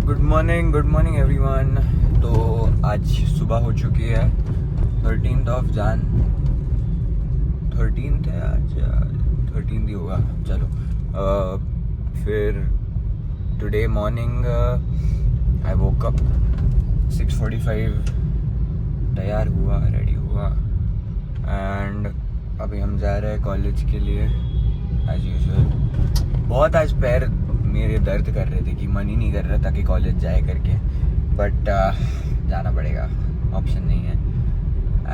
Good morning everyone. तो आज सुबह हो चुकी है 13 जान 13 है आज, 13 ही होगा। चलो फिर today morning I woke up 6:45, तैयार हुआ, रेडी हुआ एंड अभी हम जा रहे हैं कॉलेज के लिए एज यूजुअल। बहुत आज पैर मेरे दर्द कर रहे थे कि मन ही नहीं कर रहा था कि कॉलेज जाए करके, बट जाना पड़ेगा, ऑप्शन नहीं है।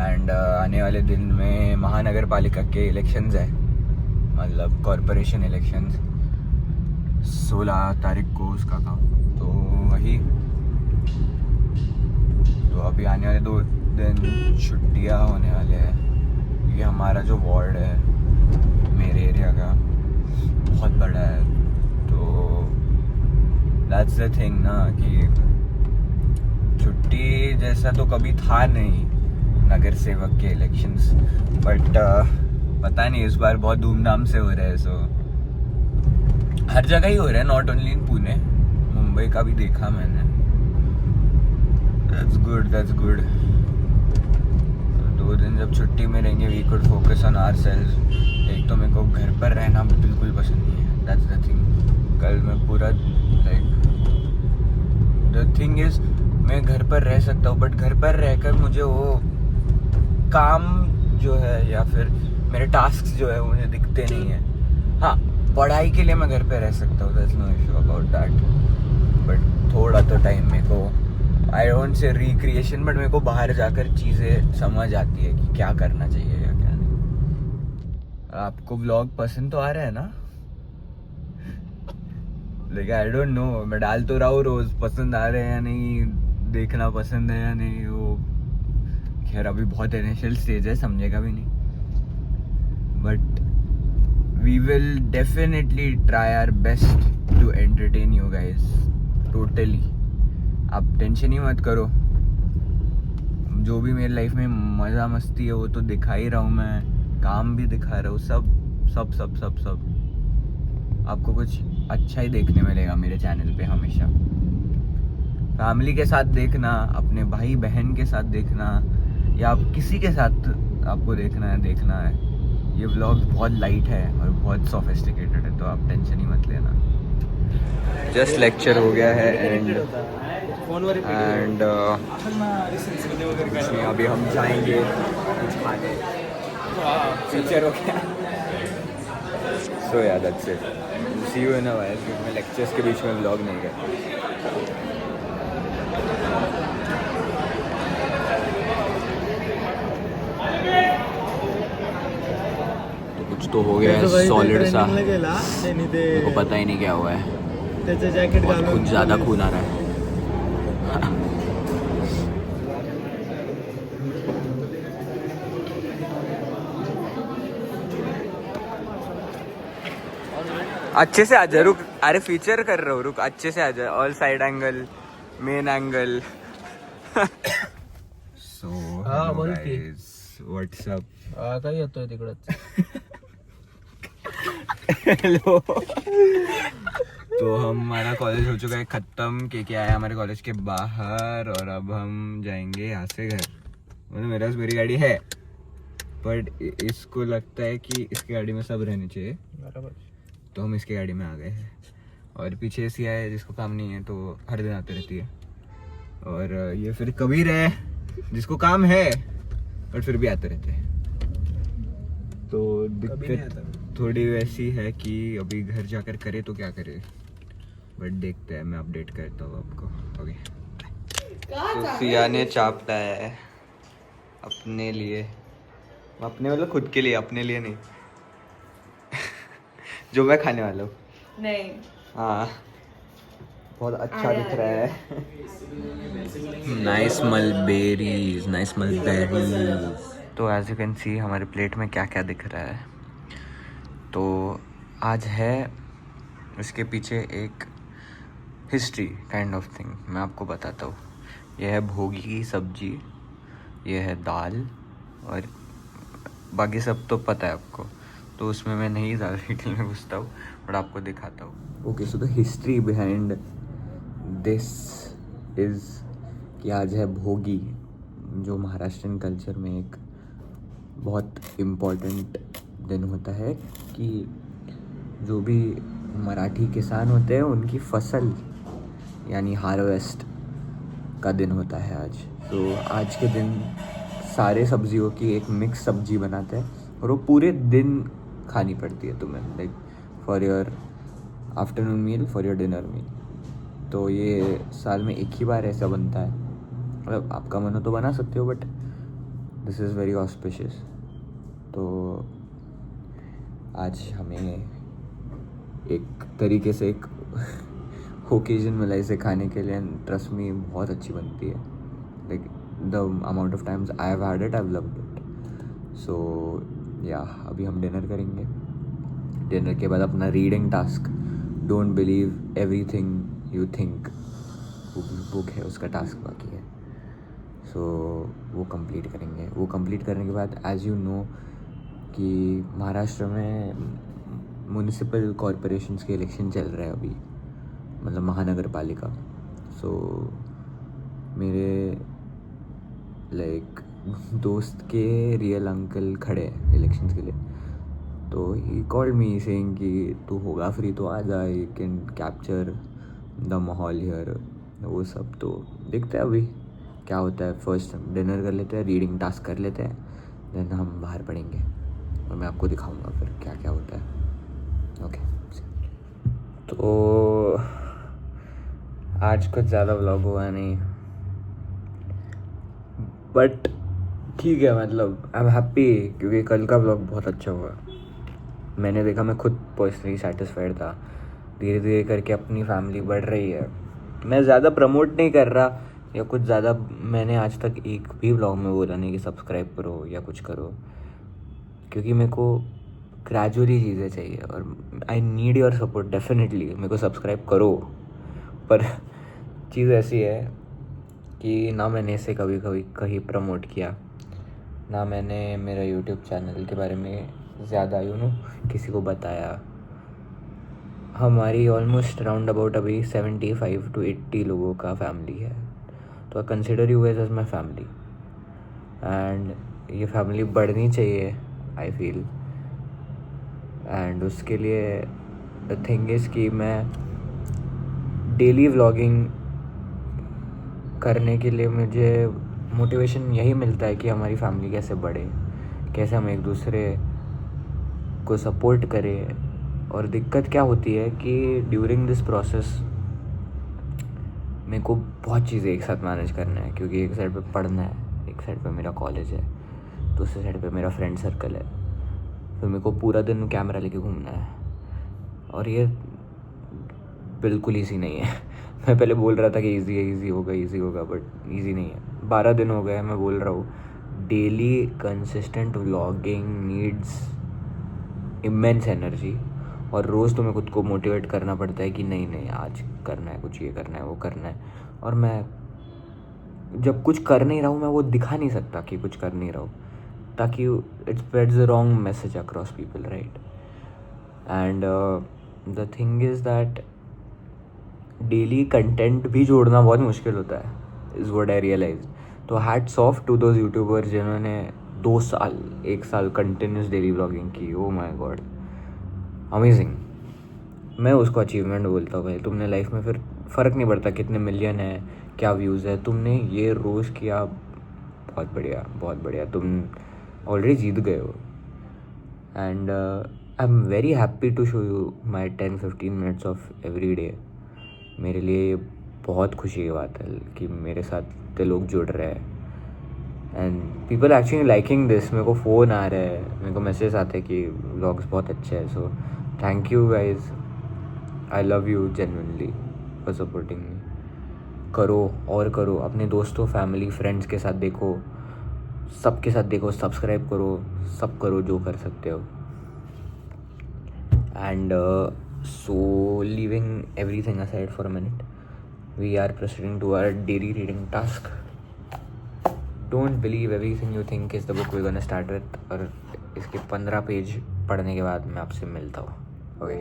एंड आने वाले दिन में महानगर पालिका के इलेक्शंस है, मतलब कॉरपोरेशन इलेक्शंस 16 तारीख को उसका काम, तो वही। तो अभी आने वाले 2 दिन छुट्टियाँ होने वाले हैं क्योंकि हमारा जो वार्ड है मेरे एरिया का बहुत बड़ा है। तो दैट्स द थिंग ना कि छुट्टी जैसा तो कभी था नहीं नगर सेवक के इलेक्शंस, बट पता नहीं इस बार बहुत धूमधाम से हो रहे हैं। सो हर जगह ही हो रहा है, not only in Pune, Mumbai का भी देखा मैंने। That's good. 2 दिन जब छुट्टी में रहेंगे we could focus on ourselves. एक तो मेरे को घर पर रहना बिल्कुल पसंद नहीं है, दैट्स द थिंग। कल मैं पूरा द थिंग इज मैं घर पर रह सकता हूँ, बट घर पर रहकर मुझे वो काम जो है या फिर मेरे टास्क जो है मुझे दिखते नहीं है। हाँ, पढ़ाई के लिए मैं घर पे रह सकता हूँ, that's no issue about that, but थोड़ा तो टाइम मेरे को, I don't say recreation, but मेरे को बाहर जाकर चीज़ें समझ आती है कि क्या करना चाहिए या क्या नहीं। आपको व्लॉग पसंद तो आ रहा है ना? लेकिन आई डोंट नो, मैं डाल तो रहा हूँ रोज, पसंद आ रहे हैं या नहीं, देखना पसंद है या नहीं, वो खैर अभी बहुत इनिशियल स्टेज है, समझेगा भी नहीं, but we will definitely try our best to entertain you guys totally. आप टेंशन ही मत करो, जो भी मेरी लाइफ में मज़ा मस्ती है वो तो दिखा ही रहा हूँ मैं, काम भी दिखा रहा हूँ, सब आपको कुछ अच्छा ही देखने मिलेगा मेरे चैनल पे हमेशा। फैमिली के साथ देखना, अपने भाई बहन के साथ देखना, या आप किसी के साथ आपको देखना है। ये व्लॉग बहुत लाइट है और बहुत सोफिस्टिकेटेड है, तो आप टेंशन ही मत लेना। जस्ट लेक्चर हो गया है एंड अभी हम जाएंगे कुछ खाने, फ्यूचर हो गया। So yeah that's it, see you in a while, क्योंकि मैं लेक्चर्स के बीच में व्लॉग नहीं करता। तो कुछ तो हो गया है सॉलिड सा, मेरे को पता ही नहीं क्या हुआ है, बहुत कुछ ज़्यादा खून आ रहा है। अच्छे से आ जा, रुक, अरे फीचर कर रहा हूँ, रुक, अच्छे से आ जा, all side angle, main angle. So guys, what's up? काय येतोय तिकडच? हेलो। तो हमारा कॉलेज हो चुका है खत्म, के आया हमारे कॉलेज के बाहर, और अब हम जाएंगे यहाँ से घर। मतलब मेरे पास मेरी गाड़ी है, बट इसको लगता है कि इसकी गाड़ी में सब रहने चाहिए, तो हम इसकी गाड़ी में आ गए हैं। और पीछे एसी है जिसको काम नहीं है, तो हर दिन आती रहती है। और ये फिर कबीर है जिसको काम है बट फिर भी आते रहते हैं। तो दिक्कत थोड़ी वैसी है कि अभी घर जाकर करे तो क्या करे, बट देखते हैं, मैं अपडेट करता हूँ आपको। ओके। तो सिया ने चाप लाया है अपने लिए, अपने मतलब खुद के लिए, अपने लिए नहीं। जो मैं खाने वाला हूँ। नहीं। हाँ, बहुत अच्छा दिख रहा है। Nice mulberries. तो एज यू कैन सी हमारे प्लेट में क्या क्या दिख रहा है। तो आज है, इसके पीछे एक हिस्ट्री काइंड ऑफ थिंग, मैं आपको बताता हूँ। यह है भोगी की सब्जी, यह है दाल, और बाकी सब तो पता है आपको, तो उसमें मैं नहीं ज़्यादा डिटेल में घुसता हूँ, बट आपको दिखाता हूँ। Okay, so the history behind this is कि आज है भोगी, जो महाराष्ट्रन कल्चर में एक बहुत इम्पोर्टेंट दिन होता है कि जो भी मराठी किसान होते हैं उनकी फसल यानी हार्वेस्ट का दिन होता है आज। तो आज के दिन सारे सब्जियों की एक मिक्स सब्जी बनाते हैं और वो पूरे दिन खानी पड़ती है तुम्हें, like for your afternoon meal, for your dinner meal. तो ये साल में एक ही बार ऐसा बनता है, मतलब आपका मन हो तो बना सकते हो, but this is very auspicious. तो आज हमें एक तरीके से एक ओकेजन मिला इसे खाने के लिए, एंड ट्रस्ट मी बहुत अच्छी बनती है। Like the amount of times I have had it, I have loved it. So yeah अभी हम डिनर करेंगे। डिनर के बाद अपना reading task, don't believe everything you think, book है उसका टास्क बाकी है। सो वो कंप्लीट करेंगे। वो कंप्लीट करने के बाद एज यू नो कि महाराष्ट्र में म्यूनिसिपल कॉरपोरेशंस के इलेक्शन चल रहे हैं अभी, मतलब महानगर पालिका। सो मेरे लाइक दोस्त के रियल अंकल खड़े हैं इलेक्शंस के लिए। तो ही कॉल्ड मी सेइंग कि तू होगा फ्री तो आ जा, यू कैन कैप्चर द माहौल हियर, वो सब। तो देखते हैं अभी क्या होता है। फर्स्ट डिनर कर लेते हैं, रीडिंग टास्क कर लेते हैं, देन हम बाहर पढ़ेंगे और मैं आपको दिखाऊंगा फिर क्या क्या होता है। ओके तो आज कुछ ज़्यादा व्लॉग हुआ नहीं, बट ठीक है, मतलब आई एम हैप्पी क्योंकि कल का व्लॉग बहुत अच्छा हुआ। मैंने देखा, मैं खुद पर्सनली सेटिस्फाइड था। धीरे धीरे करके अपनी फैमिली बढ़ रही है। मैं ज़्यादा प्रमोट नहीं कर रहा या कुछ ज़्यादा, मैंने आज तक एक भी व्लॉग में बोला नहीं कि सब्सक्राइब करो या कुछ करो, क्योंकि मेरे को ग्रेजुअली चीज़ें चाहिए और I need your support definitely. मेरे को सब्सक्राइब करो, पर चीज़ ऐसी है कि ना मैंने इसे कभी कहीं प्रमोट किया, ना मैंने मेरा यूट्यूब चैनल के बारे में ज़्यादा किसी को बताया। हमारी ऑलमोस्ट राउंड अबाउट अभी 75 to 80 लोगों का फैमिली है, तो I consider you guys as my family, and ये फैमिली बढ़नी चाहिए आई फील। एंड उसके लिए द थिंग इज़ कि मैं डेली व्लॉगिंग करने के लिए मुझे मोटिवेशन यही मिलता है कि हमारी फैमिली कैसे बढ़े, कैसे हम एक दूसरे को सपोर्ट करें। और दिक्कत क्या होती है कि ड्यूरिंग दिस प्रोसेस मेरे को बहुत चीज़ें एक साथ मैनेज करना है, क्योंकि एक साइड पे पढ़ना है, एक साइड पे मेरा कॉलेज है, दूसरी साइड पे मेरा फ्रेंड सर्कल है, फिर मेरे को पूरा दिन कैमरा लेके घूमना है। और ये बिल्कुल ईजी नहीं है। मैं पहले बोल रहा था कि ईजी होगा, बट ईजी नहीं है। 12 दिन हो गए मैं बोल रहा हूँ, daily consistent vlogging needs immense energy, और रोज़ तुम्हें खुद को मोटिवेट करना पड़ता है कि नहीं आज करना है, कुछ ये करना है, वो करना है। और मैं जब कुछ कर नहीं रहा हूँ, मैं वो दिखा नहीं सकता कि कुछ कर नहीं रहा हूँ, ताकि it spreads the wrong message across people, right. And the thing is that daily content भी जोड़ना बहुत मुश्किल होता है, इज़ व्हाट आई रियलाइज। तो hats off to those YouTubers जिन्होंने 2 साल 1 साल कंटिन्यूस डेली व्लॉगिंग की। Oh my God, amazing. मैं उसको अचीवमेंट बोलता हूँ भाई। तुमने लाइफ में फिर फ़र्क नहीं पड़ता कितने मिलियन है, क्या व्यूज़ है, तुमने ये रोज़ किया, बहुत बढ़िया, तुम ऑलरेडी जीत गए हो। And I am very happy to show you my 10-15 minutes of every day. मेरे लिए बहुत खुशी की बात है कि मेरे साथ इतने लोग जुड़ रहे हैं and people actually liking this. मेरे को फ़ोन आ रहा है, मेरे को मैसेज आते हैं कि व्लॉग्स बहुत अच्छे हैं। So thank you guys, I love you genuinely for supporting me. करो और करो, अपने दोस्तों, फैमिली, फ्रेंड्स के साथ देखो, सबके साथ देखो, सब्सक्राइब करो, सब करो जो कर सकते हो। And so leaving everything aside for a minute, we are proceeding to our daily reading task. Don't believe everything you think is the book we're gonna start with. और इसके 15 पेज पढ़ने के बाद मैं आपसे मिलता हूँ। Okay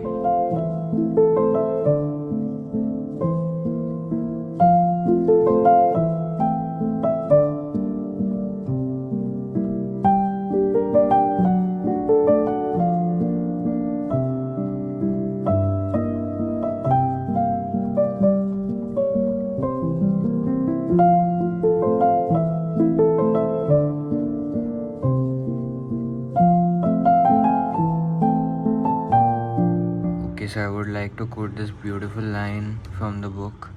I would like to quote this beautiful line from the book.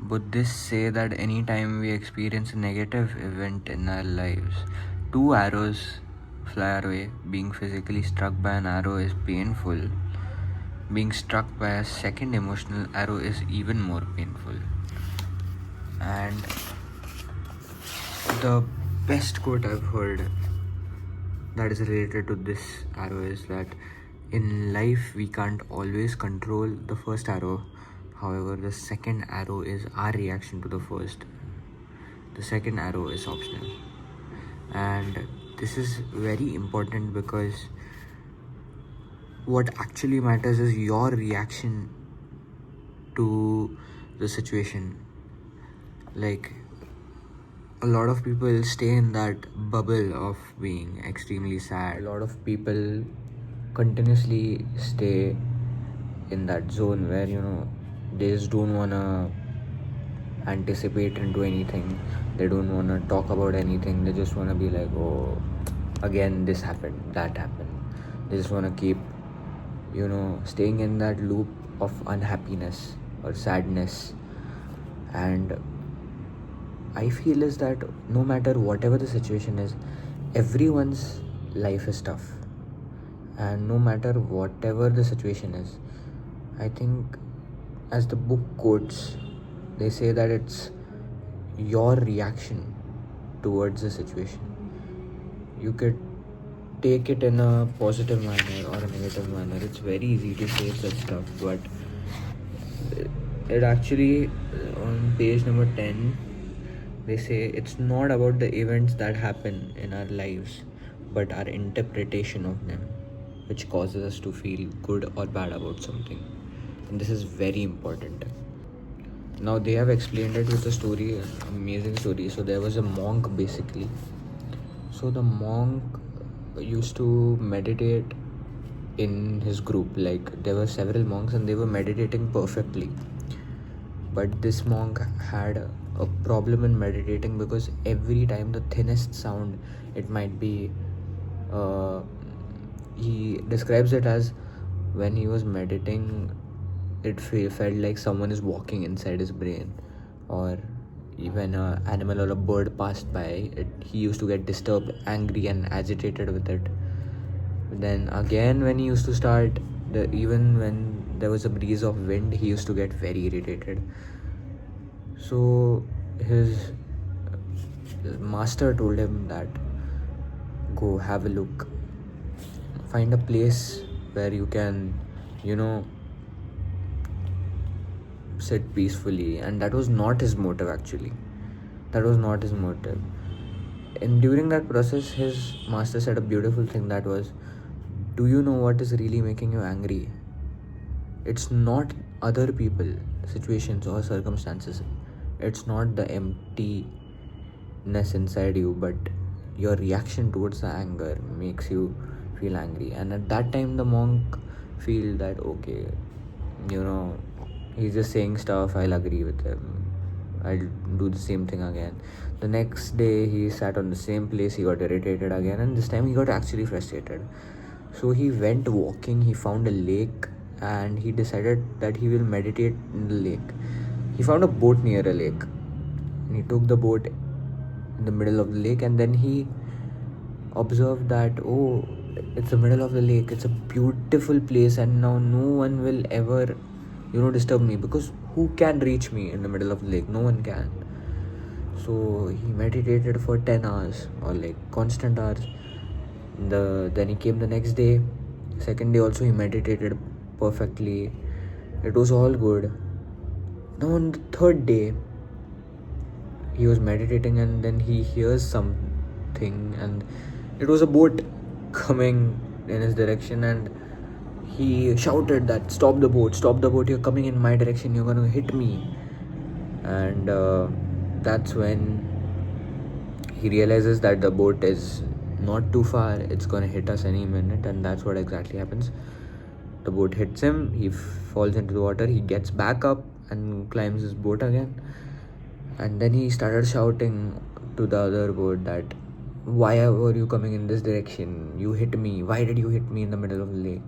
Buddhists say that anytime we experience a negative event in our lives, two arrows fly our way. Being physically struck by an arrow is painful. Being struck by a second emotional arrow is even more painful. And the best quote I've heard that is related to this arrow is that in life we can't always control the first arrow. However, the second arrow is our reaction to the first. The second arrow is optional. And this is very important because what actually matters is your reaction to the situation. Like, a lot of people stay in that bubble of being extremely sad. A lot of people continuously stay in that zone where, they just don't want to anticipate into anything. They don't want to talk about anything. They just want to be like, oh, again this happened, that happened. They just want to keep, staying in that loop of unhappiness or sadness. And I feel is that no matter whatever the situation is, everyone's life is tough. And no matter whatever the situation is, I think as the book quotes, they say that it's your reaction towards the situation. You could take it in a positive manner or a negative manner. It's very easy to say such stuff, but it actually, on page number 10, they say it's not about the events that happen in our lives, but our interpretation of them, which causes us to feel good or bad about something. And this is very important. Now they have explained it with a story, an amazing story. So there was a monk basically. So the monk used to meditate in his group. Like, there were several monks and they were meditating perfectly. But this monk had a problem in meditating because every time the thinnest sound, it might be, he describes it as when he was meditating, it felt like someone is walking inside his brain. Or even an animal or a bird passed by, he used to get disturbed, angry and agitated with it. Then again, when he used to start, even when there was a breeze of wind, he used to get very irritated. So his master told him that go have a look, find a place where you can, sit peacefully. And that was not his motive actually. That was not his motive. And during that process, his master said a beautiful thing, that was, do you know what is really making you angry? It's not other people, situations or circumstances. It's not the emptiness inside you, but your reaction towards the anger makes you feel angry. And at that time the monk feel that, okay, he's just saying stuff, I'll agree with him, I'll do the same thing again. The next day he sat on the same place, he got irritated again, and this time he got actually frustrated. So he went walking, he found a lake, and he decided that he will meditate in the lake. He found a boat near a lake, and he took the boat in the middle of the lake, and then he observed that, oh, it's the middle of the lake, it's a beautiful place, and now no one will ever disturb me, because who can reach me in the middle of the lake? No one can. So he meditated for 10 hours or like constant hours. Then he came the next day, second day also he meditated perfectly. It was all good. Now on the third day, he was meditating and then he hears something, and it was a boat coming in his direction, and he shouted that, stop the boat, you're coming in my direction, you're gonna hit me. And that's when he realizes that the boat is not too far, it's gonna hit us any minute. And that's what exactly happens. The boat hits him, he falls into the water, he gets back up and climbs his boat again. And then he started shouting to the other boat that, why were you coming in this direction? You hit me. Why did you hit me in the middle of the lake?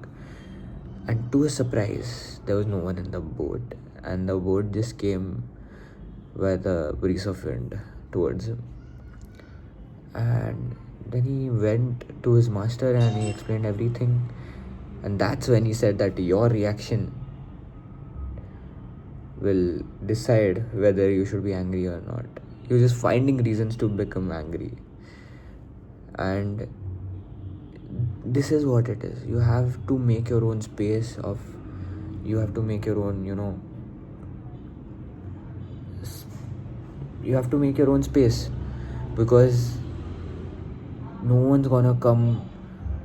And to his surprise, there was no one in the boat, and the boat just came with a breeze of wind towards him. And then he went to his master and he explained everything. And that's when he said that your reaction will decide whether you should be angry or not. You're just finding reasons to become angry. And this is what it is. You have to make your own space you have to make your own, you have to make your own space, because no one's gonna come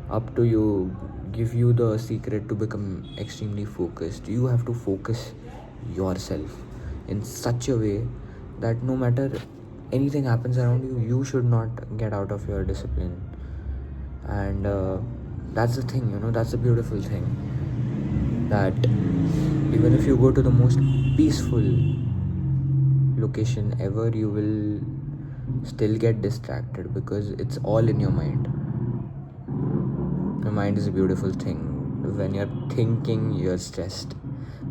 up to you, give you the secret to become extremely focused. You have to focus yourself in such a way that no matter anything happens around you, you should not get out of your discipline. And that's the thing, that's the beautiful thing, that even if you go to the most peaceful location ever, you will still get distracted because it's all in your mind. Your mind is a beautiful thing. When you're thinking, you're stressed.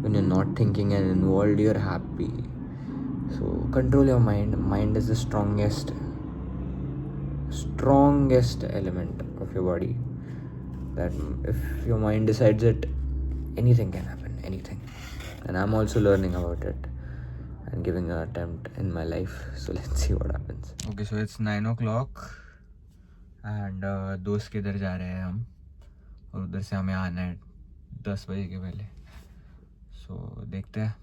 When you're not thinking and involved, you're happy. So control your mind. Mind is the strongest element of your body. That if your mind decides it, anything can happen, anything. And I'm also learning about it and giving an attempt in my life. So let's see what happens. Okay, so it's 9 o'clock and दोस्त के इधर जा रहे हैं हम, और उधर से हमें आना है 10 बजे के पहले. So देखते हैं.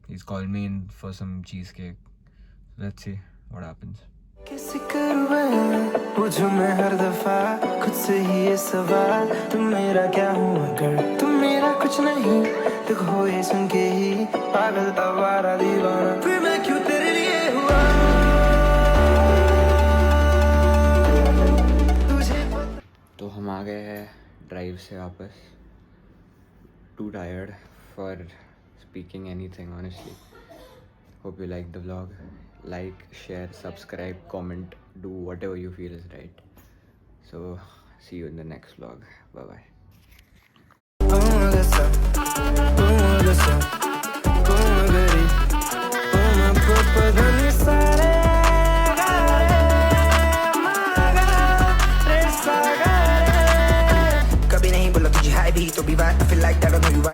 He's called me in for some cheesecake. Let's see what happens. कैसे करूं मैं पूछूं मैं हर दफा खुद से ही ये सवाल, तुम मेरा क्या हो अगर तुम मेरा कुछ नहीं. दुख हो ये सुन के ही पागल आवारा दीवाना, फिर मैं क्यों तेरे लिए हुआ तुझे पता. तो हम आ गए हैं ड्राइव से वापस. Too tired for speaking anything, honestly. Hope you liked the vlog. Like, share, subscribe, comment, do whatever you feel is right. So see you in the next vlog. Bye bye. कभी नहीं बोला तुझे हाय भी तो भी बात, I feel like that I know you right.